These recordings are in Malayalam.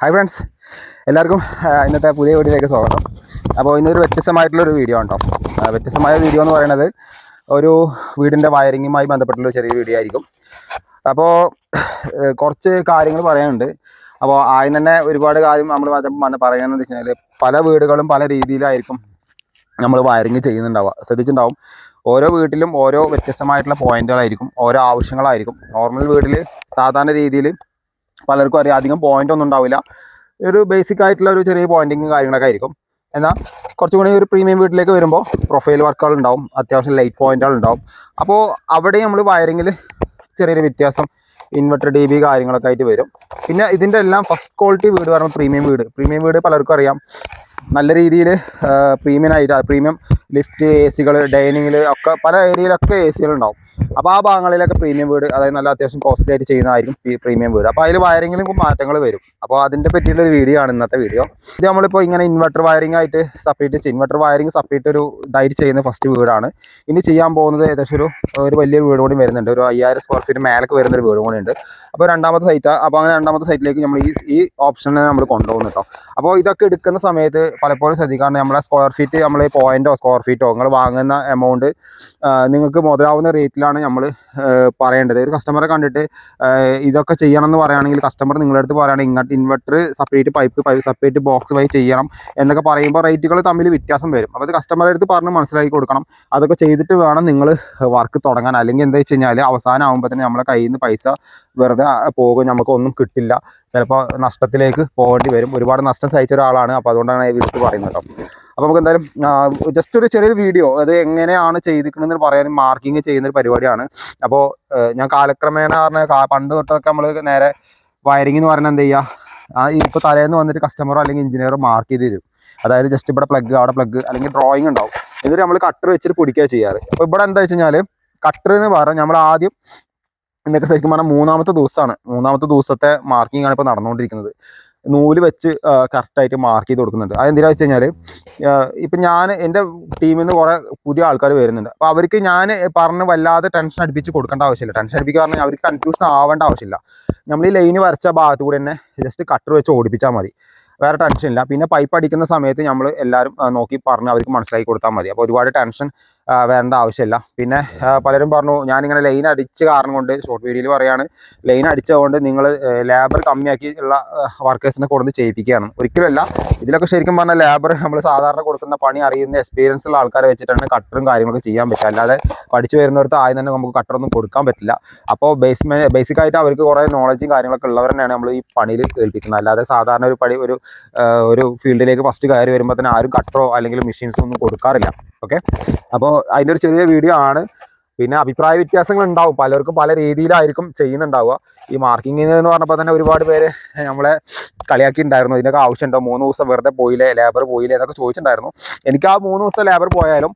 ഹായ് ഫ്രണ്ട്സ്, എല്ലാവർക്കും ഇന്നത്തെ പുതിയ വീഡിയോയിലേക്ക് സ്വാഗതം. അപ്പോൾ ഇന്നൊരു വ്യത്യസ്തമായിട്ടുള്ളൊരു വീഡിയോ ഉണ്ടോ. വ്യത്യസ്തമായ വീഡിയോ എന്ന് പറയുന്നത് ഒരു വീടിൻ്റെ വയറിങ്ങുമായി ബന്ധപ്പെട്ടുള്ളൊരു ചെറിയ വീഡിയോ ആയിരിക്കും. അപ്പോൾ കുറച്ച് കാര്യങ്ങൾ പറയാനുണ്ട്. അപ്പോൾ ആദ്യം തന്നെ ഒരുപാട് കാര്യം നമ്മൾ പറയുകയെന്ന് വെച്ച് കഴിഞ്ഞാൽ പല വീടുകളും പല രീതിയിലായിരിക്കും നമ്മൾ വയറിങ് ചെയ്യുന്നുണ്ടാവുക. ശ്രദ്ധിച്ചിട്ടുണ്ടാവും, ഓരോ വീട്ടിലും ഓരോ വ്യത്യസ്തമായിട്ടുള്ള പോയിന്റുകളായിരിക്കും, ഓരോ ആവശ്യങ്ങളായിരിക്കും. നോർമൽ വീട്ടിൽ സാധാരണ രീതിയിൽ പലർക്കും അറിയാം, അധികം പോയിന്റ് ഒന്നും ഉണ്ടാവില്ല, ഒരു ബേസിക് ആയിട്ടുള്ള ഒരു ചെറിയ പോയിന്റിങ് കാര്യങ്ങളൊക്കെ ആയിരിക്കും. എന്നാൽ കുറച്ചും കൂടി ഒരു പ്രീമിയം വീട്ടിലേക്ക് വരുമ്പോൾ പ്രൊഫൈൽ വർക്കുകൾ ഉണ്ടാവും, അത്യാവശ്യം ലൈറ്റ് പോയിന്റുകൾ ഉണ്ടാവും. അപ്പോൾ അവിടെ നമ്മൾ വയറിങ്ങിൽ ചെറിയൊരു വ്യത്യാസം, ഇൻവെർട്ടർ DB കാര്യങ്ങളൊക്കെ ആയിട്ട് വരും. പിന്നെ ഇതിൻ്റെ എല്ലാം ഫസ്റ്റ് ക്വാളിറ്റി വീട് പറയുമ്പോൾ പ്രീമിയം വീട് പലർക്കും അറിയാം, നല്ല രീതിയിൽ പ്രീമിയം ലിഫ്റ്റ്, AC ഡൈനിങ്ങിൽ ഒക്കെ പല ഏരിയയിലൊക്കെ AC ഉണ്ടാവും. അപ്പോൾ ആ ഭാഗങ്ങളിലൊക്കെ പ്രീമിയം വീട്, അതായത് നല്ല അത്യാവശ്യം കോസ്റ്റ്ലി ആയിട്ട് ചെയ്യുന്നതായിരിക്കും പ്രീമിയം വീട്. അപ്പോൾ അതിൽ വയറിങ്ങിലും മാറ്റങ്ങൾ വരും. അപ്പോൾ അതിൻ്റെ പറ്റിയുള്ളൊരു വീഡിയോ ആണ് ഇന്നത്തെ വീഡിയോ. ഇത് നമ്മളിപ്പോൾ ഇങ്ങനെ ഇൻവെർട്ടർ വയറിംഗ് ആയിട്ട് ഇൻവെർട്ടർ വയറിംഗ് സെപ്പറേറ്റ് ഒരു ഇതായിട്ട് ചെയ്യുന്ന ഫസ്റ്റ് വീടാണ്. ഇനി ചെയ്യാൻ പോകുന്നത് ഏകദേശം ഒരു വലിയൊരു വീട് കൂടി വരുന്നുണ്ട്, ഒരു 5000 സ്ക്വയർ ഫീറ്റ് മേലേക്ക് വരുന്നൊരു വീട് കൂടി ഉണ്ട്. അപ്പോൾ രണ്ടാമത്തെ സൈറ്റാണ്. അപ്പോൾ അങ്ങനെ രണ്ടാമത്തെ സൈറ്റിലേക്ക് നമ്മൾ ഈ ഓപ്ഷനെ നമ്മൾ കൊണ്ടുപോകുന്നു കേട്ടോ. അപ്പോൾ ഇതൊക്കെ എടുക്കുന്ന സമയത്ത് പലപ്പോഴും ശ്രദ്ധിക്കാറുണ്ട്, നമ്മളെ സ്ക്വയർ ഫീറ്റ്, നമ്മൾ സ്ക്വയർ ഫീറ്റോ നിങ്ങൾ വാങ്ങുന്ന എമൗണ്ട് നിങ്ങൾക്ക് മുതലാവുന്ന റേറ്റിലാണ് നമ്മൾ പറയേണ്ടത്. ഒരു കസ്റ്റമറെ കണ്ടിട്ട് ഇതൊക്കെ ചെയ്യണം എന്ന് പറയുകയാണെങ്കിൽ, കസ്റ്റമർ നിങ്ങളുടെ അടുത്ത് പറയുകയാണെങ്കിൽ ഇങ്ങോട്ട് inverter separate pipe separate box വഴി ചെയ്യണം എന്നൊക്കെ പറയുമ്പോൾ റേറ്റുകൾ തമ്മിൽ വ്യത്യാസം വരും. അപ്പോൾ അത് കസ്റ്റമറെ അടുത്ത് പറഞ്ഞ് മനസ്സിലാക്കി കൊടുക്കണം. അതൊക്കെ ചെയ്തിട്ട് വേണം നിങ്ങൾ വർക്ക് തുടങ്ങാൻ. അല്ലെങ്കിൽ എന്താ വെച്ച് കഴിഞ്ഞാൽ അവസാനം ആകുമ്പോൾ തന്നെ നമ്മളെ കയ്യിൽ നിന്ന് പൈസ വെറുതെ പോകും, നമുക്കൊന്നും കിട്ടില്ല, ചിലപ്പോൾ നഷ്ടത്തിലേക്ക് പോകേണ്ടി വരും. ഒരുപാട് നഷ്ടം സഹിച്ച ഒരാളാണ്, അപ്പോൾ അതുകൊണ്ടാണ് ഈ വിളിച്ച് പറയുന്നത് കേട്ടോ. അപ്പോൾ നമുക്ക് എന്തായാലും ജസ്റ്റ് ഒരു ചെറിയൊരു വീഡിയോ, അത് എങ്ങനെയാണ് ചെയ്തിരിക്കണമെന്ന് പറയാനും മാർക്കിങ് ചെയ്യുന്നൊരു പരിപാടിയാണ്. അപ്പോൾ ഞാൻ കാലക്രമേണ പണ്ട് തൊട്ടൊക്കെ നമ്മൾ നേരെ വയറിംഗ് എന്ന് പറഞ്ഞാൽ എന്താ ചെയ്യുക, ഇപ്പോൾ തലേന്ന് വന്നിട്ട് കസ്റ്റമറോ അല്ലെങ്കിൽ എഞ്ചിനീയറോ മാർക്ക് ചെയ്ത് തരും. അതായത് ജസ്റ്റ് ഇവിടെ പ്ലഗ്, അവിടെ പ്ലഗ്, അല്ലെങ്കിൽ ഡ്രോയിങ് ഉണ്ടാവും. എന്നിട്ട് നമ്മൾ കട്ടർ വെച്ചിട്ട് പിടിക്കുക ചെയ്യാറ്. അപ്പോൾ ഇവിടെ എന്താ വെച്ച് കഴിഞ്ഞാൽ കട്ടർ എന്ന് പറഞ്ഞാൽ നമ്മൾ ആദ്യം എന്നൊക്കെ ശരിക്കും പറഞ്ഞാൽ മൂന്നാമത്തെ ദിവസത്തെ മാർക്കിംഗ് ആണ് ഇപ്പോൾ നടന്നുകൊണ്ടിരിക്കുന്നത്. നൂല് വെച്ച് കറക്റ്റായിട്ട് മാർക്ക് ചെയ്ത് കൊടുക്കുന്നുണ്ട്. അതെന്തിനാ വെച്ച് കഴിഞ്ഞാൽ ഇപ്പം ഞാൻ എൻ്റെ ടീമിൽ നിന്ന് കുറേ പുതിയ ആൾക്കാർ വരുന്നുണ്ട്. അപ്പോൾ അവർക്ക് ഞാൻ പറഞ്ഞ് വല്ലാതെ ടെൻഷൻ അടുപ്പിച്ച് കൊടുക്കേണ്ട ആവശ്യമില്ല. ടെൻഷൻ അടുപ്പിക്കുക പറഞ്ഞാൽ അവർക്ക് കൺഫ്യൂഷൻ ആവേണ്ട ആവശ്യമില്ല. നമ്മൾ ഈ ലൈന് വരച്ച ഭാഗത്ത് കൂടി തന്നെ ജസ്റ്റ് കട്ടർ വെച്ച് ഓടിപ്പിച്ചാൽ മതി, വേറെ ടെൻഷൻ ഇല്ല. പിന്നെ പൈപ്പ് അടിക്കുന്ന സമയത്ത് നമ്മൾ എല്ലാവരും നോക്കി പറഞ്ഞ് അവർക്ക് മനസ്സിലാക്കി കൊടുത്താൽ മതി. അപ്പോൾ ഒരുപാട് ടെൻഷൻ വേണ്ട ആവശ്യമില്ല. പിന്നെ പലരും പറഞ്ഞു ഞാനിങ്ങനെ ലൈൻ അടിച്ച കാരണം കൊണ്ട്, ഷോർട്ട് വീഡിയോയിൽ പറയുകയാണ്, ലൈൻ അടിച്ചതുകൊണ്ട് നിങ്ങൾ ലേബർ കമ്മിയാക്കി ഉള്ള വർക്കേഴ്സിനെ കൊടുത്ത് ചെയ്യിപ്പിക്കുകയാണ്. ഒരിക്കലുമല്ല. ഇതിലൊക്കെ ശരിക്കും പറഞ്ഞാൽ ലേബർ നമ്മൾ സാധാരണ കൊടുക്കുന്ന പണി അറിയുന്ന എക്സ്പീരിയൻസ് ഉള്ള ആൾക്കാരെ വെച്ചിട്ടാണ് കട്ടറും കാര്യങ്ങളൊക്കെ ചെയ്യാൻ പറ്റുക. അല്ലാതെ പഠിച്ചു വരുന്നിടത്ത് ആദ്യം തന്നെ നമുക്ക് കട്ടറൊന്നും കൊടുക്കാൻ പറ്റില്ല. അപ്പോൾ ബേസിക്കായിട്ട് അവർക്ക് കുറേ നോളജും കാര്യങ്ങളൊക്കെ ഉള്ളവർ തന്നെയാണ് നമ്മൾ ഈ പണിയിൽ ഏൽപ്പിക്കുന്നത്. അല്ലാതെ സാധാരണ ഒരു ഫീൽഡിലേക്ക് ഫസ്റ്റ് കയറി വരുമ്പോൾ തന്നെ ആരും കട്ടറോ അല്ലെങ്കിൽ മെഷീൻസോ ഒന്നും കൊടുക്കാറില്ല. ഓക്കെ, അപ്പോൾ അതിൻ്റെ ഒരു ചെറിയ വീഡിയോ ആണ്. പിന്നെ അഭിപ്രായ വ്യത്യാസങ്ങൾ ഉണ്ടാവും, പലർക്കും പല രീതിയിലായിരിക്കും ചെയ്യുന്നുണ്ടാവുക. ഈ മാർക്കിങ്ങിന് എന്ന് പറഞ്ഞപ്പോൾ തന്നെ ഒരുപാട് പേര് നമ്മളെ കളിയാക്കിയിട്ടുണ്ടായിരുന്നു, ഇതിനൊക്കെ ആവശ്യമുണ്ടോ, 3 ദിവസം വെറുതെ പോയില്ലേ, ലേബർ പോയില്ലേ എന്നൊക്കെ ചോദിച്ചിട്ടുണ്ടായിരുന്നു. എനിക്ക് ആ 3 ദിവസം ലേബർ പോയാലും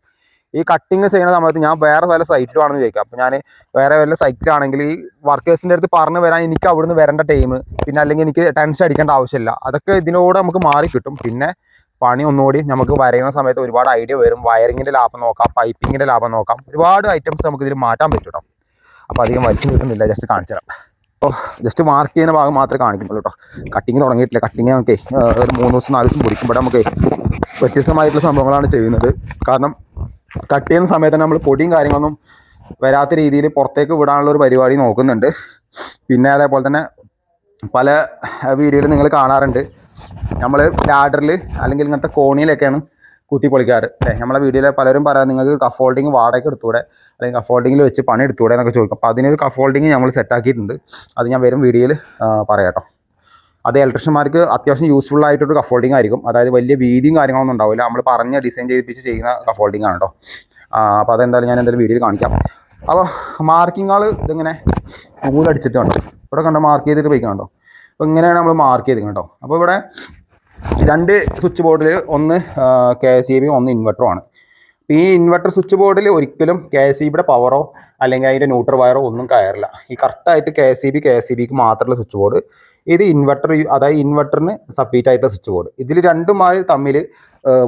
ഈ കട്ടിങ് ചെയ്യുന്ന സമയത്ത് ഞാൻ വേറെ വല്ല സൈറ്റിലാണെന്ന് ചോദിക്കാം. അപ്പോൾ ഞാൻ വേറെ വല്ല സൈറ്റിലാണെങ്കിൽ ഈ വർക്കേഴ്സിൻ്റെ അടുത്ത് പറഞ്ഞു വരാൻ എനിക്ക് അവിടുന്ന് വരേണ്ട ടൈം, പിന്നെ അല്ലെങ്കിൽ എനിക്ക് ടെൻഷൻ അടിക്കേണ്ട ആവശ്യമില്ല, അതൊക്കെ ഇതിനോട് നമുക്ക് മാറി കിട്ടും. പിന്നെ പണി ഒന്നുകൂടി നമുക്ക് വരയുന്ന സമയത്ത് ഒരുപാട് ഐഡിയ വരും. വയറിങ്ങിൻ്റെ ലാഭം നോക്കാം, പൈപ്പിങ്ങിൻ്റെ ലാഭം നോക്കാം, ഒരുപാട് ഐറ്റംസ് നമുക്ക് ഇതിൽ മാറ്റാൻ പറ്റും കേട്ടോ. അപ്പോൾ അധികം വലിച്ചു കിട്ടുന്നില്ല, ജസ്റ്റ് കാണിച്ചു തരാം. അപ്പോൾ ജസ്റ്റ് മാർക്ക് ചെയ്യുന്ന ഭാഗം മാത്രമേ കാണിക്കുന്നുള്ളൂ കേട്ടോ. കട്ടിങ് തുടങ്ങിയിട്ടില്ല. കട്ടിങ് നമുക്ക് ഒരു 3 ദിവസം 4 ദിവസം പിടിക്കുമ്പോൾ നമുക്ക് വ്യത്യസ്തമായിട്ടുള്ള സംഭവങ്ങളാണ് ചെയ്യുന്നത്. കാരണം കട്ട് ചെയ്യുന്ന സമയത്ത് തന്നെ നമ്മൾ പൊടിയും കാര്യങ്ങളൊന്നും വരാത്ത രീതിയിൽ പുറത്തേക്ക് വിടാനുള്ള ഒരു പരിപാടി നോക്കുന്നുണ്ട്. പിന്നെ അതേപോലെ തന്നെ പല വീഡിയോയിൽ നിങ്ങൾ കാണാറുണ്ട്, നമ്മൾ ലാഡറിൽ അല്ലെങ്കിൽ ഇങ്ങനത്തെ കോണിയിലൊക്കെയാണ് കുത്തി പൊളിക്കാറ് അല്ലേ. നമ്മളെ വീഡിയോയിൽ പലരും പറയാം നിങ്ങൾക്ക് കഫ് ഹോൾഡിങ് വാടക എടുത്തൂടെ, അല്ലെങ്കിൽ കഫ് ഹോൾഡിങ്ങിൽ വെച്ച് പണി എടുത്തൂടെ എന്നൊക്കെ ചോദിക്കും. അപ്പോൾ അതിനൊരു കഫ് ഹോൾഡിങ് നമ്മൾ സെറ്റാക്കിയിട്ടുണ്ട്, അത് ഞാൻ വരും വീഡിയോയിൽ പറയാം കേട്ടോ. അത് ഇലക്ട്രീഷ്യന്മാർക്ക് അത്യാവശ്യം യൂസ്ഫുൾ ആയിട്ടൊരു കഫ് ഹോൾഡിങ് ആയിരിക്കും. അതായത് വലിയ വീതിയും കാര്യങ്ങളൊന്നും ഉണ്ടാവില്ല, നമ്മൾ പറഞ്ഞ് ഡിസൈൻ ചെയ്യിപ്പിച്ച് ചെയ്യുന്ന കഫ് ഹോൾഡിങ് ആണ് കേട്ടോ. അപ്പോൾ അതെന്തായാലും ഞാൻ എന്തായാലും വീഡിയോയിൽ കാണിക്കാം. അപ്പോൾ മാർക്കിംഗ് ആൾ ഇതിങ്ങനെ നൂലടിച്ചിട്ട് കണ്ടോ, ഇവിടെ കണ്ടോ മാർക്ക് ചെയ്തിട്ട് പോയിക്കണ്ടോ. അപ്പോൾ ഇങ്ങനെയാണ് നമ്മൾ മാർക്ക് ചെയ്ത് കേട്ടോ. അപ്പോൾ ഇവിടെ 2 സ്വിച്ച് ബോർഡിൽ ഒന്ന് KCB, ഒന്ന് ഇൻവെർട്ടറുമാണ്. ഈ ഇൻവെർട്ടർ സ്വിച്ച് ബോർഡിൽ ഒരിക്കലും KSEBിയുടെ പവറോ അല്ലെങ്കിൽ അതിൻ്റെ ന്യൂട്രൽ വയറോ ഒന്നും കയറില്ല. ഈ കറക്റ്റായിട്ട് KSEBിക്ക് മാത്രമുള്ള സ്വിച്ച് ബോർഡ്. ഇത് ഇൻവെർട്ടർ, അതായത് ഇൻവെർട്ടറിന് സപ്പറേറ്റ് ആയിട്ടുള്ള സ്വിച്ച് ബോർഡ്. ഇതിൽ രണ്ടുമായി തമ്മിൽ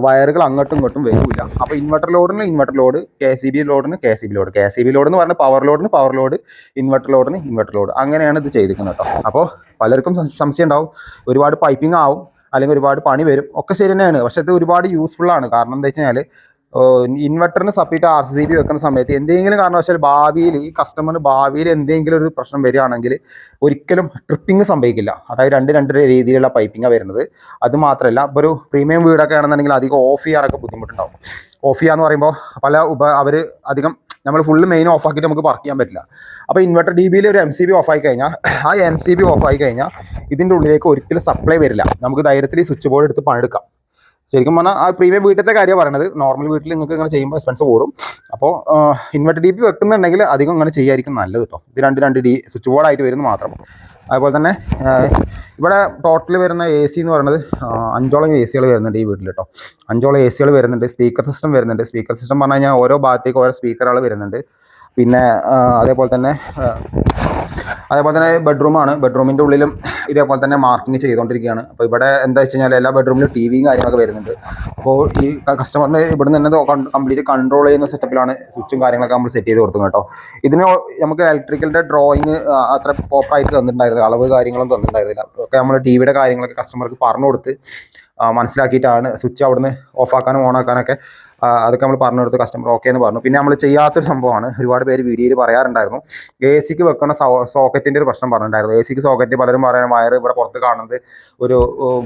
വയറുകൾ അങ്ങോട്ടും ഇങ്ങോട്ടും വരില്ല. അപ്പോൾ ഇൻവെർട്ടർ ലോഡിന് ഇൻവെർട്ടർ ലോഡ്, KSEB ലോഡിന് KSEB ലോഡ്, KSEB ലോഡ് എന്ന് പറഞ്ഞാൽ പവർ ലോഡിന് പവർ ലോഡ്, ഇൻവെർട്ടർ ലോഡിന് ഇൻവെർട്ടർ ലോഡ്. അങ്ങനെയാണ് ഇത് ചെയ്തിരിക്കുന്നത് കേട്ടോ. അപ്പോൾ പലർക്കും സംശയം ഉണ്ടാവും, ഒരുപാട് പൈപ്പിംഗ് ആവും അല്ലെങ്കിൽ ഒരുപാട് പണി വരും, ഒക്കെ ശരി തന്നെയാണ്. പക്ഷേ ഇത് ഒരുപാട് യൂസ്ഫുള്ളാണ്. കാരണം എന്താ വെച്ച് കഴിഞ്ഞാൽ ഇൻവെർട്ടറിന് സപ്പറേറ്റ് RCB വെക്കുന്ന സമയത്ത് എന്തെങ്കിലും കാരണവശാൽ ഭാവിയിൽ ഈ കസ്റ്റമറിന് ഭാവിയിൽ എന്തെങ്കിലും ഒരു പ്രശ്നം വരികയാണെങ്കിൽ ഒരിക്കലും ട്രിപ്പിംഗ് സംഭവിക്കില്ല. അതായത് രണ്ട് രീതിയിലുള്ള പൈപ്പിംഗാണ് വരുന്നത്. അത് മാത്രമല്ല, ഇപ്പോൾ ഒരു പ്രീമിയം വീടൊക്കെ ആണെന്നുണ്ടെങ്കിൽ അധികം ഓഫ് ചെയ്യാനൊക്കെ ബുദ്ധിമുട്ടുണ്ടാവും. ഓഫ് ചെയ്യാന്ന് പറയുമ്പോൾ അവർ അധികം നമ്മൾ ഫുള്ള് മെയിൻ ഓഫ് ആക്കിയിട്ട് നമുക്ക് വർക്ക് ചെയ്യാൻ പറ്റില്ല. അപ്പോൾ ഇൻവെർട്ടർ DBയിൽ ഒരു MCB ഓഫ് ആയി കഴിഞ്ഞാൽ, ആ MCB ഓഫ് ആയി കഴിഞ്ഞാൽ ഇതിൻ്റെ ഉള്ളിലേക്ക് ഒരിക്കലും സപ്ലൈ വരില്ല. നമുക്ക് ധൈര്യത്തിൽ ഈ സ്വിച്ച് ബോർഡ് എടുത്ത് പണിയെടുക്കാം. ശരിക്കും പറഞ്ഞാൽ ആ പ്രീമിയം വീട്ടിലത്തെ കാര്യമാണ് പറയണത്. നോർമൽ വീട്ടിൽ നിങ്ങൾക്ക് ഇങ്ങനെ ചെയ്യുമ്പോൾ എക്സ്പെൻസ് കൂടും. അപ്പോൾ ഇൻവെർട്ടർ DB വെക്കുന്നുണ്ടെങ്കിൽ അധികം ഇങ്ങനെ ചെയ്യായിരിക്കും നല്ലത് കേട്ടോ. ഇത് രണ്ട് സ്വിച്ച് ബോർഡായിട്ട് വരുന്നത് മാത്രം. അതുപോലെ തന്നെ ഇവിടെ ടോട്ടൽ വരുന്ന AC എന്ന് പറയുന്നത് 5ഓളം ACകൾ വരുന്നുണ്ട് ഈ വീട്ടിൽ കേട്ടോ. 5ഓളം ACകൾ വരുന്നുണ്ട്. സ്പീക്കർ സിസ്റ്റം വരുന്നുണ്ട്. സ്പീക്കർ സിസ്റ്റം പറഞ്ഞു കഴിഞ്ഞാൽ ഓരോ ഭാഗത്തേക്ക് ഓരോ സ്പീക്കറുകൾ വരുന്നുണ്ട്. പിന്നെ അതേപോലെ തന്നെ ബെഡ്റൂമാണ്. ബെഡ്റൂമിൻ്റെ ഉള്ളിലും ഇതേപോലെ തന്നെ മാർക്കിങ് ചെയ്തുകൊണ്ടിരിക്കുകയാണ്. അപ്പോൾ ഇവിടെ എന്താ വെച്ച് കഴിഞ്ഞാൽ എല്ലാ ബെഡ്റൂമിലും TVയും കാര്യങ്ങളൊക്കെ വരുന്നുണ്ട്. അപ്പോൾ ഈ കസ്റ്റമറിന് ഇവിടെ നിന്ന് തന്നെ കംപ്ലീറ്റ് കൺട്രോൾ ചെയ്യുന്ന സെറ്റപ്പിലാണ് സ്വിച്ചും കാര്യങ്ങളൊക്കെ നമ്മൾ സെറ്റ് ചെയ്ത് കൊടുത്തത് കേട്ടോ. ഇതിന് നമുക്ക് ഇലക്ട്രിക്കലിൻ്റെ ഡ്രോയിങ് അത്ര പ്രോപ്പറായിട്ട് തന്നിട്ടുണ്ടായിരുന്നില്ല, അളവ് കാര്യങ്ങളും തന്നിട്ടുണ്ടായിരുന്നില്ല. ഒക്കെ നമ്മൾ TVയുടെ കാര്യങ്ങളൊക്കെ കസ്റ്റമർക്ക് പറഞ്ഞു കൊടുത്ത് മനസ്സിലാക്കിയിട്ടാണ് സ്വിച്ച് അവിടുന്ന് ഓഫാക്കാനും ഓണാക്കാനൊക്കെ അതൊക്കെ നമ്മൾ പറഞ്ഞു കൊടുത്ത് കസ്റ്റമർ ഓക്കെ എന്ന് പറഞ്ഞു. പിന്നെ നമ്മൾ ചെയ്യാത്തൊരു സംഭവമാണ്, ഒരുപാട് പേര് വീഡിയോയിൽ പറയാറുണ്ടായിരുന്നു, AC വെക്കുന്ന സോക്കറ്റിൻ്റെ ഒരു പ്രശ്നം പറഞ്ഞിട്ടുണ്ടായിരുന്നു. AC സോക്കറ്റ് പലരും പറയുന്ന വയർ ഇവിടെ പുറത്ത് കാണുന്നത് ഒരു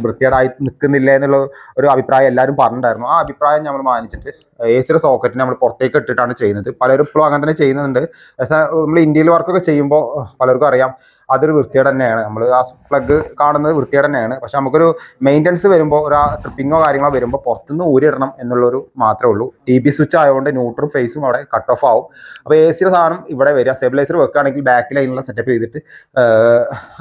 വൃത്തികേടായി നിൽക്കുന്നില്ല എന്നുള്ള ഒരു അഭിപ്രായം എല്ലാവരും പറഞ്ഞിട്ടുണ്ടായിരുന്നു. ആ അഭിപ്രായം നമ്മൾ മാനിച്ചിട്ട് AC സോക്കറ്റിന് നമ്മൾ പുറത്തേക്ക് ഇട്ടിട്ടാണ് ചെയ്യുന്നത്. പലരും ഇപ്പോഴും അങ്ങനെ തന്നെ ചെയ്യുന്നുണ്ട്. നമ്മൾ ഇന്ത്യയിൽ വർക്കൊക്കെ ചെയ്യുമ്പോൾ പലർക്കും അറിയാം അതൊരു വൃത്തികേട് തന്നെയാണ്. നമ്മൾ ആ പ്ലഗ് കാണുന്നത് വൃത്തികേട് തന്നെയാണ്. പക്ഷെ നമുക്കൊരു മെയിൻ്റനൻസ് വരുമ്പോൾ ഒരു ട്രിപ്പിങ്ങോ കാര്യങ്ങളോ വരുമ്പോൾ പുറത്തുനിന്ന് ഊരിടണം എന്നുള്ളൊരു മാത്രമേ ഉള്ളൂ. TB സ്വിച്ച് ആയതുകൊണ്ട് ന്യൂട്രും ഫേസും അവിടെ കട്ട് ഓഫ് ആവും. അപ്പോൾ AC സാധനം ഇവിടെ വരിക. സ്റ്റെബിലൈസർ വെക്കുകയാണെങ്കിൽ ബാക്കിൽ അതിനുള്ള സെറ്റപ്പ് ചെയ്തിട്ട്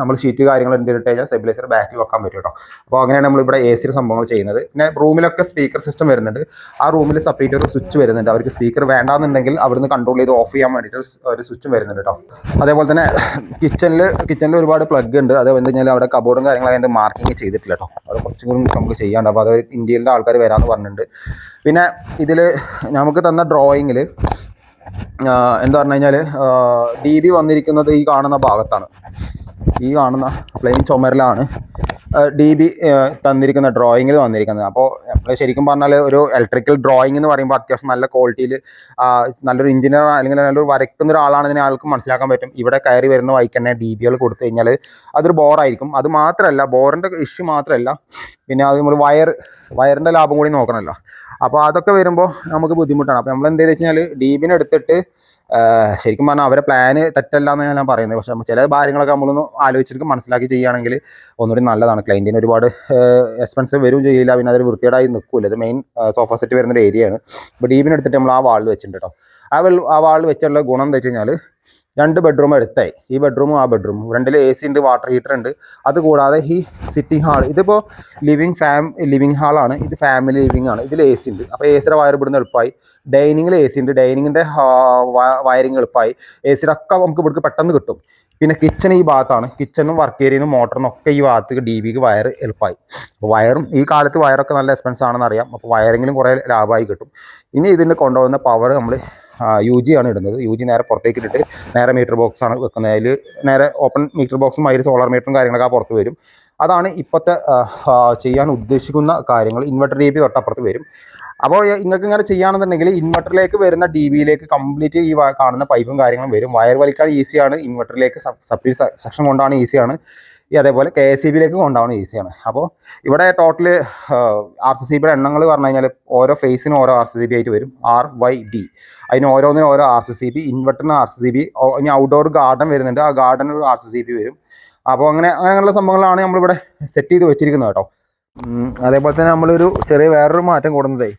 നമ്മൾ ഷീറ്റ് കാര്യങ്ങൾ എന്തിട്ട് കഴിഞ്ഞാൽ സ്റ്റെബിലൈസർ ബാക്കിൽ വെക്കാൻ പറ്റും കേട്ടോ. അപ്പോൾ അങ്ങനെയാണ് നമ്മളിവിടെ AC സംഭവങ്ങൾ ചെയ്യുന്നത്. പിന്നെ റൂമിലൊക്കെ സ്പീക്കർ സിസ്റ്റം വരുന്നുണ്ട്. ആ റൂമിൽ സെപ്പറേറ്റ് ഒരു സ്വിച്ച് വരുന്നുണ്ട്. അവർക്ക് സ്പീക്കർ വേണ്ടാന്നുണ്ടെങ്കിൽ അവിടുന്ന് കൺട്രോൾ ചെയ്ത് ഓഫ് ചെയ്യാൻ വേണ്ടിയിട്ട് ഒരു സ്വിച്ചും വരുന്നുണ്ട് കേട്ടോ. അതേപോലെ തന്നെ കിച്ചണിൽ ഒരുപാട് പ്ലഗ് ഉണ്ട്. അത് എന്താ കഴിഞ്ഞാൽ അവിടെ കബോർഡും കാര്യങ്ങളൊക്കെ അതിൻ്റെ മാർക്കിങ് ചെയ്തിട്ടില്ല കേട്ടോ. അത് കുറച്ചും കൂടി നമുക്ക് ചെയ്യാണ്ട്. അപ്പോൾ അത് ഇന്ത്യയിലെ ആൾക്കാർ വരാമെന്ന് പറഞ്ഞിട്ടുണ്ട്. പിന്നെ ഇതിൽ നമുക്ക് തന്ന ഡ്രോയിങ്ങിൽ എന്താ പറഞ്ഞു കഴിഞ്ഞാൽ DB വന്നിരിക്കുന്നത് ഈ കാണുന്ന ഭാഗത്താണ്. ഈ കാണുന്ന പ്ലെയിൻ ചുമരിലാണ് DB തന്നിരിക്കുന്ന ഡ്രോയിങ്ങിൽ വന്നിരിക്കുന്നത്. അപ്പോൾ നമ്മൾ ശരിക്കും പറഞ്ഞാൽ ഒരു ഇലക്ട്രിക്കൽ ഡ്രോയിങ് എന്ന് പറയുമ്പോൾ അത്യാവശ്യം നല്ല ക്വാളിറ്റിയിൽ നല്ലൊരു എഞ്ചിനീയർ അല്ലെങ്കിൽ നല്ലൊരു വരയ്ക്കുന്ന ഒരാളാണെന്ന് ആൾക്ക് മനസ്സിലാക്കാൻ പറ്റും. ഇവിടെ കയറി വരുന്ന വഴിക്ക് തന്നെ DBകൾ കൊടുത്തു കഴിഞ്ഞാൽ അതൊരു ബോറായിരിക്കും. അത് മാത്രമല്ല, ബോറിൻ്റെ ഇഷ്യൂ മാത്രമല്ല, പിന്നെ അത് നമ്മൾ വയറിൻ്റെ ലാഭം കൂടി നോക്കണമല്ലോ. അപ്പോൾ അതൊക്കെ വരുമ്പോൾ നമുക്ക് ബുദ്ധിമുട്ടാണ്. അപ്പോൾ നമ്മൾ എന്ത് ചെയ്ത് വെച്ച് കഴിഞ്ഞാൽ DBനെ എടുത്തിട്ട് ശരിക്കും പറഞ്ഞാൽ അവരെ പ്ലാന് തെറ്റല്ല എന്ന് ഞാൻ പറയുന്നത്. പക്ഷേ ചില കാര്യങ്ങളൊക്കെ നമ്മളൊന്ന് ആലോചിച്ചിട്ട് മനസ്സിലാക്കി ചെയ്യുകയാണെങ്കിൽ ഒന്നുകൂടി നല്ലതാണ്. ക്ലൈൻറ്റിന് ഒരുപാട് എക്സ്പെൻസ് വരും ചെയ്യില്ല, പിന്നെ അതൊരു വൃത്തികേടായി നിൽക്കില്ല. ഇത് മെയിൻ സോഫ സെറ്റ് വരുന്നൊരു ഏരിയയാണ്. അപ്പോൾ DBനെ എടുത്തിട്ട് നമ്മൾ ആ വാളിൽ വെച്ചിട്ടുണ്ട് കേട്ടോ. ആ വാളിൽ വെച്ചുള്ള ഗുണം എന്താ വെച്ച് കഴിഞ്ഞാൽ 2 ബെഡ്റൂം എടുത്തായി. ഈ ബെഡ്റൂമും ആ ബെഡ്റൂമും രണ്ടിൽ AC ഉണ്ട്, വാട്ടർ ഹീറ്റർ ഉണ്ട്. അതുകൂടാതെ ഈ സിറ്റിംഗ് ഹാൾ, ഇതിപ്പോൾ ലിവിങ് ഹാളാണ്, ഇത് ഫാമിലി ലിവിംഗ് ആണ്. ഇതിൽ AC ഉണ്ട്. അപ്പോൾ ACയുടെ വയർ ഇവിടുന്ന് എളുപ്പമായി. ഡൈനിങ്ങിൽ AC ഉണ്ട്, ഡൈനിങ്ങിൻ്റെ വയറിങ് എളുപ്പമായി. ACയുടെ ഒക്കെ നമുക്ക് ഇവിടേക്ക് പെട്ടെന്ന് കിട്ടും. പിന്നെ കിച്ചൺ ഈ ഭാഗത്താണ്. കിച്ചണും വർക്ക് ഏരിയനും മോട്ടറിനും ഒക്കെ ഈ ഭാഗത്തേക്ക് DBക്ക് വയർ എളുപ്പമായി. അപ്പോൾ വയറും ഈ കാലത്ത് വയറൊക്കെ നല്ല എക്സ്പെൻസ് ആണെന്ന് അറിയാം. അപ്പോൾ വയറിങ്ങിലും കുറേ ലാഭമായി കിട്ടും. ഇനി ഇതിന് കൊണ്ടുപോകുന്ന പവർ നമ്മൾ UG ആണ് ഇടുന്നത്. UG നേരെ പുറത്തേക്ക് ഇട്ടിട്ട് നേരെ മീറ്റർ ബോക്സ് ആണ് വെക്കുന്നത്. അതിൽ നേരെ ഓപ്പൺ മീറ്റർ ബോക്സും അതിൽ സോളാർ മീറ്ററും കാര്യങ്ങളൊക്കെ പുറത്ത് വരും. അതാണ് ഇപ്പോഴത്തെ ചെയ്യാൻ ഉദ്ദേശിക്കുന്ന കാര്യങ്ങൾ. ഇൻവെർട്ടർ DB തൊട്ടപ്പുറത്ത് വരും. അപ്പോൾ നിങ്ങൾക്ക് ഇങ്ങനെ ചെയ്യുകയാണെന്നുണ്ടെങ്കിൽ ഇൻവെർട്ടറിലേക്ക് വരുന്ന DBയിലേക്ക് കംപ്ലീറ്റ് ഈ കാണുന്ന പൈപ്പും കാര്യങ്ങളും വരും. വയർ വലിക്കാൻ ഈസിയാണ്. ഇൻവെർട്ടറിലേക്ക് സപ്ലൈ സെക്ഷൻ കൊണ്ടാണ് ഈസിയാണ്. അതേപോലെ KSEBയിലേക്ക് കൊണ്ടാവുന്ന ഈസിയാണ്. അപ്പോൾ ഇവിടെ ടോട്ടൽ RCCBയുടെ എണ്ണങ്ങൾ പറഞ്ഞു കഴിഞ്ഞാൽ ഓരോ ഫേസിനും ഓരോ RCCB ആയിട്ട് വരും. RYD അതിന് ഓരോന്നിനും ഓരോ RCCB. ഇൻവെർട്ടറിന് RCCB. ഇനി ഔട്ട്ഡോർ ഗാർഡൻ വരുന്നുണ്ട്, ആ ഗാർഡന് ഒരു RCCB വരും. അപ്പോൾ അങ്ങനെയുള്ള സംഭവങ്ങളാണ് നമ്മളിവിടെ സെറ്റ് ചെയ്ത് വെച്ചിരിക്കുന്നത് കേട്ടോ. അതേപോലെ തന്നെ നമ്മളൊരു വേറൊരു മാറ്റം കൊടുക്കുന്നതേ,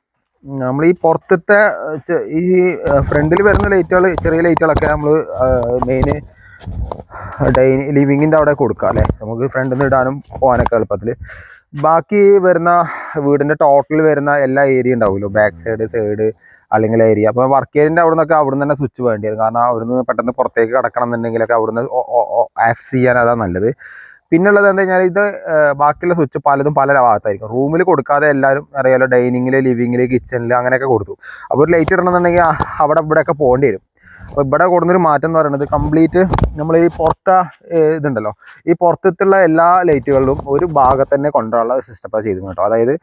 നമ്മൾ ഈ പുറത്തത്തെ ഈ ഫ്രണ്ടിൽ വരുന്ന ലൈറ്റുകൾ, ചെറിയ ലൈറ്റുകളൊക്കെ നമ്മൾ മെയിന് ലിവിങ്ങിൻ്റെ അവിടെ കൊടുക്കുക അല്ലേ, നമുക്ക് ഫ്രണ്ടിൽ നിന്ന് ഇടാനും പോകാനൊക്കെ എളുപ്പത്തിൽ. ബാക്കി വരുന്ന വീടിൻ്റെ ടോട്ടൽ വരുന്ന എല്ലാ ഏരിയ ഉണ്ടാവുമല്ലോ, ബാക്ക് സൈഡ് അല്ലെങ്കിൽ ഏരിയ. അപ്പോൾ വർക്ക് ഏരിയൻ്റെ അവിടെ നിന്ന് തന്നെ സ്വിച്ച് വേണ്ടി വരും. കാരണം അവിടുന്ന് പെട്ടെന്ന് പുറത്തേക്ക് കടക്കണം എന്നുണ്ടെങ്കിലൊക്കെ അവിടുന്ന് ആക്സസ് ചെയ്യാൻ അതാണ് നല്ലത്. പിന്നുള്ളത് എന്താ കഴിഞ്ഞാൽ ഇത് ബാക്കിയുള്ള സ്വിച്ച് പലതും പല ഭാഗത്തായിരിക്കും. റൂമിൽ കൊടുക്കാതെ എല്ലാവരും അറിയാലോ ഡൈനിങ്ങിൽ, ലിവിങ്ങിൽ, കിച്ചണിൽ അങ്ങനെയൊക്കെ കൊടുത്തു. അപ്പോൾ ഒരു ലൈറ്റ് ഇടണമെന്നുണ്ടെങ്കിൽ അവിടെ ഇവിടെയൊക്കെ പോകേണ്ടി വരും. അപ്പോൾ ഇവിടെ കൊടുക്കുന്നൊരു മാറ്റം എന്ന് പറയുന്നത് കംപ്ലീറ്റ് നമ്മൾ ഈ ഇതുണ്ടല്ലോ, ഈ പുറത്തുള്ള എല്ലാ ലൈറ്റുകളിലും ഒരു ഭാഗത്ത് തന്നെ കൊണ്ടുപോകാനുള്ള സിസ്റ്റപ്പാണ് ചെയ്തു കേട്ടോ. അതായത്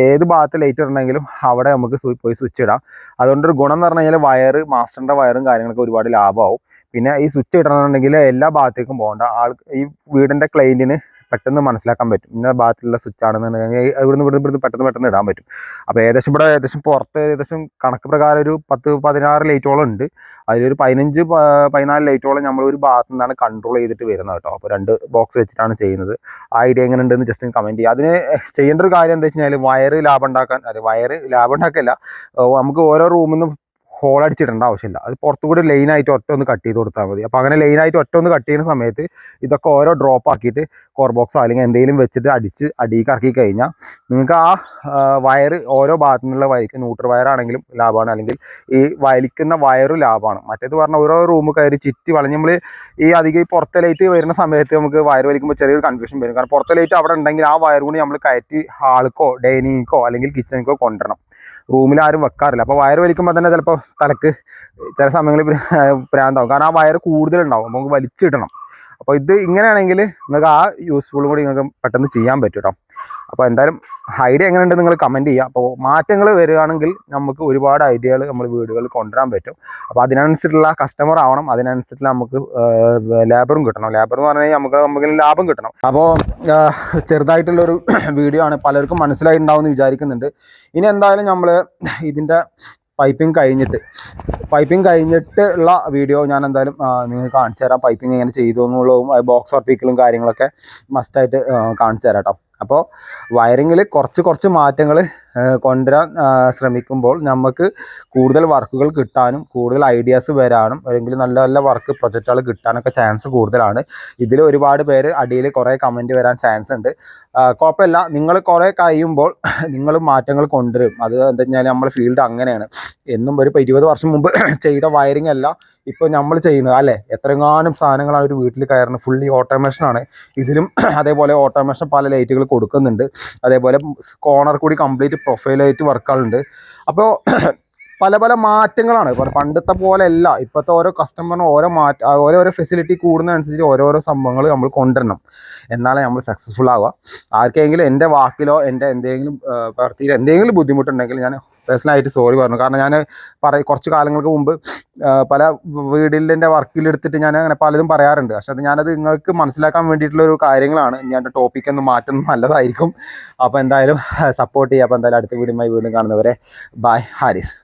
ഏത് ഭാഗത്ത് ലൈറ്റ് ഇടണമെങ്കിലും അവിടെ നമുക്ക് പോയി സ്വിച്ച് ഇടാം. അതുകൊണ്ടൊരു ഗുണം എന്ന് പറഞ്ഞു കഴിഞ്ഞാൽ മാസ്റ്ററിൻ്റെ വയറും കാര്യങ്ങളൊക്കെ ഒരുപാട് ലാഭമാവും. പിന്നെ ഈ സ്വിച്ച് ഇടണമെന്നുണ്ടെങ്കിൽ എല്ലാ ഭാഗത്തേക്കും പോകേണ്ട, ഈ വീടിൻ്റെ ക്ലൈൻറ്റിന് പെട്ടെന്ന് മനസ്സിലാക്കാൻ പറ്റും ഇന്ന ഭാഗത്തുള്ള സ്വിച്ച് ആണെന്നുണ്ടെങ്കിൽ ഇവിടുന്ന് പെട്ടെന്ന് ഇടാൻ പറ്റും. അപ്പോൾ ഏകദേശം പുറത്ത് കണക്ക് പ്രകാരം ഒരു 10-16 ലൈറ്റോളം ഉണ്ട്. അതിലൊരു 15-14 ലൈറ്റോളം നമ്മൾ ഒരു ഭാഗത്തു നിന്നാണ് കൺട്രോൾ ചെയ്തിട്ട് വരുന്നത് കേട്ടോ. അപ്പോൾ 2 ബോക്സ് വെച്ചിട്ടാണ് ചെയ്യുന്നത്. ആ ഐഡിയ എങ്ങനെ ഉണ്ടെന്ന് ജസ്റ്റ് കമൻറ്റ് ചെയ്യുക. അതിന് ചെയ്യേണ്ട ഒരു കാര്യം എന്താ വെച്ച് കഴിഞ്ഞാൽ വയറ് ലാഭം ഉണ്ടാക്കല്ല, നമുക്ക് ഓരോ റൂമിൽ നിന്നും ഹോൾ അടിച്ചിടേണ്ട ആവശ്യമില്ല. അത് പുറത്തുകൂടി ലൈനായിട്ട് ഒറ്റ ഒന്ന് കട്ട് ചെയ്ത് കൊടുത്താൽ മതി. അപ്പോൾ അങ്ങനെ ലൈനായിട്ട് ഒറ്റ ഒന്ന് കട്ട് ചെയ്യുന്ന സമയത്ത് ഇതൊക്കെ ഓരോ ഡ്രോപ്പ് ആക്കിയിട്ട് കോർ ബോക്സോ അല്ലെങ്കിൽ എന്തെങ്കിലും വെച്ചിട്ട് അടിയിലേക്ക് ഇറക്കി കഴിഞ്ഞാൽ നിങ്ങൾക്ക് ആ വയറ് ഓരോ ഭാഗത്തു നിന്നുള്ള വയർക്ക് ന്യൂട്രൽ വയറാണെങ്കിലും ലാഭമാണ്, അല്ലെങ്കിൽ ഈ വലിക്കുന്ന വയറും ലാഭമാണ്. മറ്റേത് പറഞ്ഞാൽ ഓരോ റൂം കയറി ചുറ്റി വളഞ്ഞ് നമ്മൾ അധികം ഈ പുറത്തെ ലൈറ്റ് വരുന്ന സമയത്ത് നമുക്ക് വയർ വലിക്കുമ്പോൾ ചെറിയൊരു കൺഫ്യൂഷൻ വരും. കാരണം പുറത്തെ ലൈറ്റ് അവിടെ ഉണ്ടെങ്കിൽ ആ വയർ കൂടി നമ്മൾ കയറ്റി ഹാൾക്കോ ഡൈനിങ്ങോ അല്ലെങ്കിൽ കിച്ചണിക്കോ കൊണ്ടുവരണം. റൂമിൽ ആരും വെക്കാറില്ല. അപ്പോൾ വയർ വലിക്കുമ്പോൾ തന്നെ ചിലപ്പോൾ തലക്ക് ചില സമയങ്ങളിൽ പ്രാന്താവും. കാരണം ആ വയർ കൂടുതലുണ്ടാവും, അപ്പോൾ നമുക്ക് വലിച്ചിടണം. അപ്പോൾ ഇത് ഇങ്ങനെയാണെങ്കിൽ നിങ്ങൾക്ക് ആ യൂസ്ഫുള്ളും കൂടി നിങ്ങൾക്ക് പെട്ടെന്ന് ചെയ്യാൻ പറ്റും കേട്ടോ. അപ്പോൾ എന്തായാലും ഐഡിയ എങ്ങനെയുണ്ട് നിങ്ങൾ കമൻറ്റ് ചെയ്യുക. അപ്പോൾ മാറ്റങ്ങൾ വരികയാണെങ്കിൽ നമുക്ക് ഒരുപാട് ഐഡിയകൾ നമ്മൾ വീടുകളിൽ കൊണ്ടുവരാൻ പറ്റും. അപ്പോൾ അതിനനുസരിച്ചുള്ള കസ്റ്റമർ ആവണം, അതിനനുസരിച്ചുള്ള നമുക്ക് ലേബറും കിട്ടണം. ലേബർ എന്ന് പറഞ്ഞാൽ നമുക്ക് ലാഭം കിട്ടണം. അപ്പോൾ ചെറുതായിട്ടുള്ളൊരു വീഡിയോ ആണ്, പലർക്കും മനസ്സിലായിട്ടുണ്ടാവും എന്ന് വിചാരിക്കുന്നുണ്ട്. ഇനി എന്തായാലും നമ്മൾ ഇതിൻ്റെ പൈപ്പിംഗ് കഴിഞ്ഞിട്ട് ഉള്ള വീഡിയോ ഞാൻ എന്തായാലും നിങ്ങൾക്ക് കാണിച്ചു തരാം. പൈപ്പിംഗ് എങ്ങനെ ചെയ്തു എന്നുള്ളതും ബോക്സ് വർപ്പിക്കലും കാര്യങ്ങളൊക്കെ മസ്റ്റായിട്ട് കാണിച്ചു തരാം കേട്ടോ. അപ്പോൾ വയറിങ്ങിൽ കുറച്ച് മാറ്റങ്ങൾ കൊണ്ടുവരാൻ ശ്രമിക്കുമ്പോൾ നമുക്ക് കൂടുതൽ വർക്കുകൾ കിട്ടാനും കൂടുതൽ ഐഡിയാസ് വരാനും അല്ലെങ്കിൽ നല്ല നല്ല വർക്ക് പ്രൊജക്റ്റുകൾ കിട്ടാനൊക്കെ ചാൻസ് കൂടുതലാണ്. ഇതിൽ ഒരുപാട് പേര് അടിയിൽ കുറേ കമൻറ്റ് വരാൻ ചാൻസ് ഉണ്ട്. കുഴപ്പമില്ല, നിങ്ങൾ കുറേ കഴിയുമ്പോൾ നിങ്ങൾ മാറ്റങ്ങൾ കൊണ്ടുവരും. അത് എന്താ വെച്ചാൽ നമ്മുടെ ഫീൽഡ് അങ്ങനെയാണ്. എന്നും ഒരു 20 വർഷം മുമ്പ് ചെയ്ത വയറിംഗ് അല്ല ഇപ്പോൾ നമ്മൾ ചെയ്യുന്നത് അല്ലേ. എത്രങ്ങാനും സാധനങ്ങളാണ് ഒരു വീട്ടിൽ കയറുന്നത്, ഫുള്ളി ഓട്ടോമേഷനാണ്. ഇതിലും അതേപോലെ ഓട്ടോമേഷൻ പല ലൈറ്റുകൾ കൊടുക്കുന്നുണ്ട്. അതേപോലെ കോർണർ കൂടി കംപ്ലീറ്റ് പ്രൊഫൈൽ ലൈറ്റ് വർക്കുകളുണ്ട്. അപ്പോൾ പല മാറ്റങ്ങളാണ്. പണ്ടത്തെ പോലെ അല്ല. ഇപ്പോഴത്തെ ഓരോ കസ്റ്റമറിന് ഓരോരോ ഫെസിലിറ്റി കൂടുന്നതനുസരിച്ച് ഓരോരോ സംഭവങ്ങൾ നമ്മൾ കൊണ്ടുവരണം, എന്നാലേ നമ്മൾ സക്സസ്ഫുൾ ആവുക. ആർക്കെങ്കിലും എൻ്റെ വാക്കിലോ എൻ്റെ പ്രവൃത്തിയിൽ എന്തെങ്കിലും ബുദ്ധിമുട്ടുണ്ടെങ്കിൽ ഞാൻ പേഴ്സണലായിട്ട് സോറി പറഞ്ഞു. കാരണം ഞാൻ കുറച്ച് കാലങ്ങൾക്ക് മുമ്പ് പല വീടിൻ്റെ വർക്കിലെടുത്തിട്ട് ഞാൻ അങ്ങനെ പലതും പറയാറുണ്ട്. പക്ഷെ ഞാനത് നിങ്ങൾക്ക് മനസ്സിലാക്കാൻ വേണ്ടിയിട്ടുള്ളൊരു കാര്യങ്ങളാണ്. ഞാൻ ടോപ്പിക്കൊന്ന് മാറ്റുന്നത് നല്ലതായിരിക്കും. അപ്പോൾ എന്തായാലും സപ്പോർട്ട് ചെയ്യുക. അപ്പോൾ എന്തായാലും അടുത്ത വീഡിയോയുമായി വീണ്ടും കാണുന്നവരെ ബൈ. ഹാരിസ്.